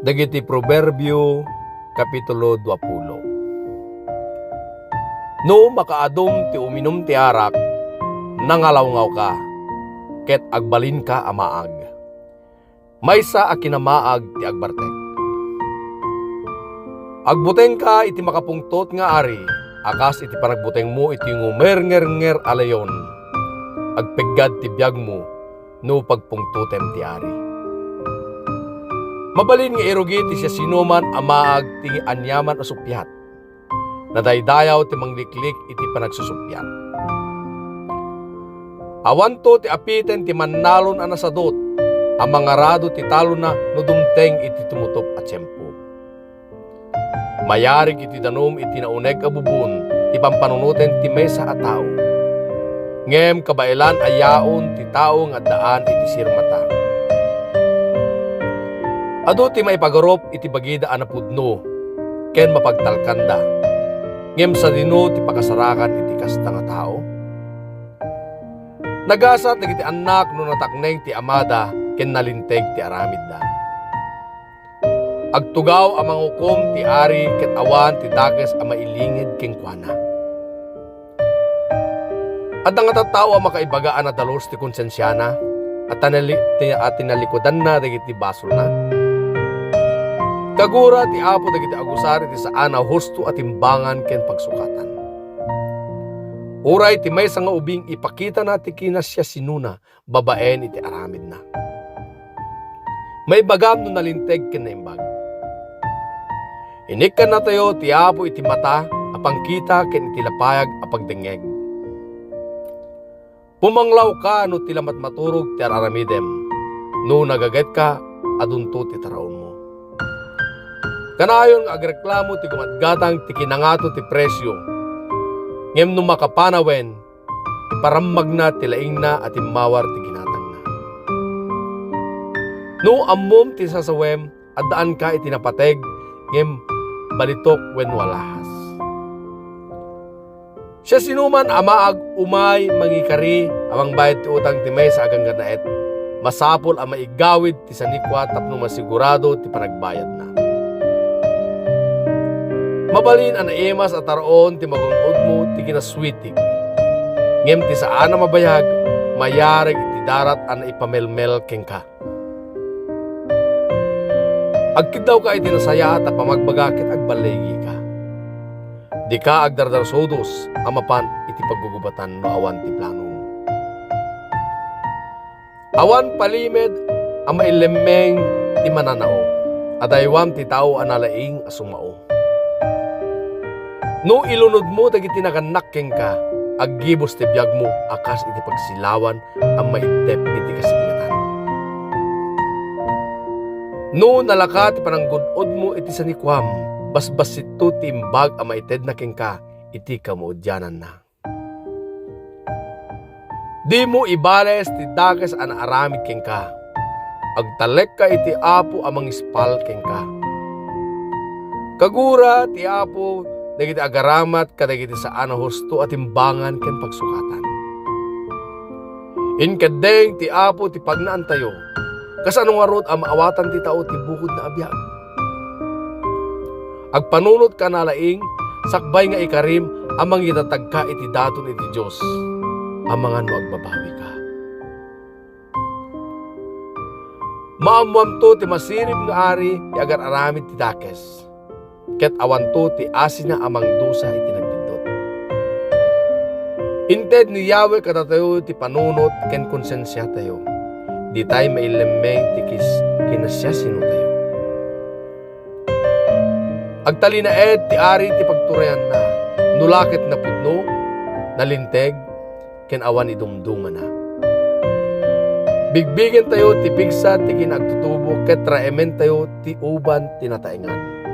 Dagiti Proverbio, Kapitulo 20. No makaadom ti uminom ti arak, nangalawngaw ka, ket agbalin ka amaag. Maysa a kinamaag ti agbartek. Agbuteng ka iti makapungtot nga ari, akas iti panagbuteng mo iti ngumer-nger-nger alayon. Agpeggad ti biyag mo, no pagpungtutem ti ari. Mabalin nga irugi ti siya sinuman amaag ti anyaman o supyat. Nadaydayaw ti mangliklik iti panagsusupyat. Awan to ti apiten ti mannalon a nasadot, ang mangarado ti talo na no dumteng iti tumutop a tiyempo. Mayarig iti danom iti nauneg a bubun, ti pampanunuten ti maysa a tao. Ngem kabailan ayaon ti tao nga daan iti sirmata. Adu ti maipagarop iti bagida a napudno, ken mapagtalkanda. Ngem sa dino ti pakasarakan iti kasta nga tao. Nagasat dagiti anak no natakneng ti amada ken nalinteg ti aramid da. Agtugaw ang mangukom ti ari ket awan ti dakes a mailingid ken kuana. At nga tattao a makaibagaan na dalos ti konsensyana at tinalikodan na dagiti basol na. Kagura ti apo dagiti agusari ti saan a husto at timbangan ken pagsukatan. Uray ti maysa nga ubing ipakita na ti kinasya sinuna babaen iti aramid na. May bagam no nalinteg ken naimbag. Inikkan na tayo ti apo iti mata apang kita ken iti lapayag apagdengeg. Pumanglaw ka no tilamat maturog ti aramidem, no nagaget ka adunto ti taraon mo. Kanayon nga agreklamo ti gumatgatang ti kinangato ti presyo. Ngem no makapanawen, iparamag na ti laing na at imawar ti ginatang na. No ammom ti sasawem, at daan ka iti napateg, ngem balitok wen walahas. Siya sinuman amaag umay mangikari, amang bayad ti utang ti may sa agang ganaet. Masapol ang maigawid ti sanikwa tapno masigurado ti panagbayad na. Mabalin ang naimas at taroon ti magungod mo ti kinaswitig. Ngem ti saan na mabayag, mayarig iti darat ang ipamelmel ken ka. Agkidaw ka iti nasaya at pamagbaga ket agbalegi ka. Di ka agdardarsodos amapan iti paggugubatan no awan ti planong. Awan palimed ang mailemeng ti mananao, at aywam ti tao analaing asumao. No ilunod mo dagiti naganak ken ka, aggibos ti biyag mo akas iti pagsilawan ang maitep iti kasipingatan. No nalaka ti pananggudod mo iti sanikwam, basbasito ti imbag ang maited na ken ka, iti kamuudyanan na. Di mo ibales ti dages an aramid ken ka, agtalek ka iti apo amang ispal ken ka. Kagura ti apo dagiti agaramat kadagiti saan a husto at timbangan ken pagsukatan. Inkadeng ti apo ti pagnaan tayo, kasano nga rod ang maawatan ti tao ti bukod na abiyag. Agpanunot ka nalaing, sakbay nga ikarim, amang itatag ka iti daton iti Diyos, amangan mo agbabawi ka. Maamuam to ti masirib nga ari, ti agar aramid ti dakes. Ket awan to ti asin na amang dusa iti nagpindot. Inted ni Yahweh katatayo ti panunot ken konsensya tayo. Di tayo mailemeng ti kinasya sino tayo. Agtalina ti ari ti pagturayan na, nulakit na pudno, nalinteg, ken awan idumduma na. Bigbigen tayo ti pigsa ti kinagtutubo ket raemen tayo ti uban tinataengan.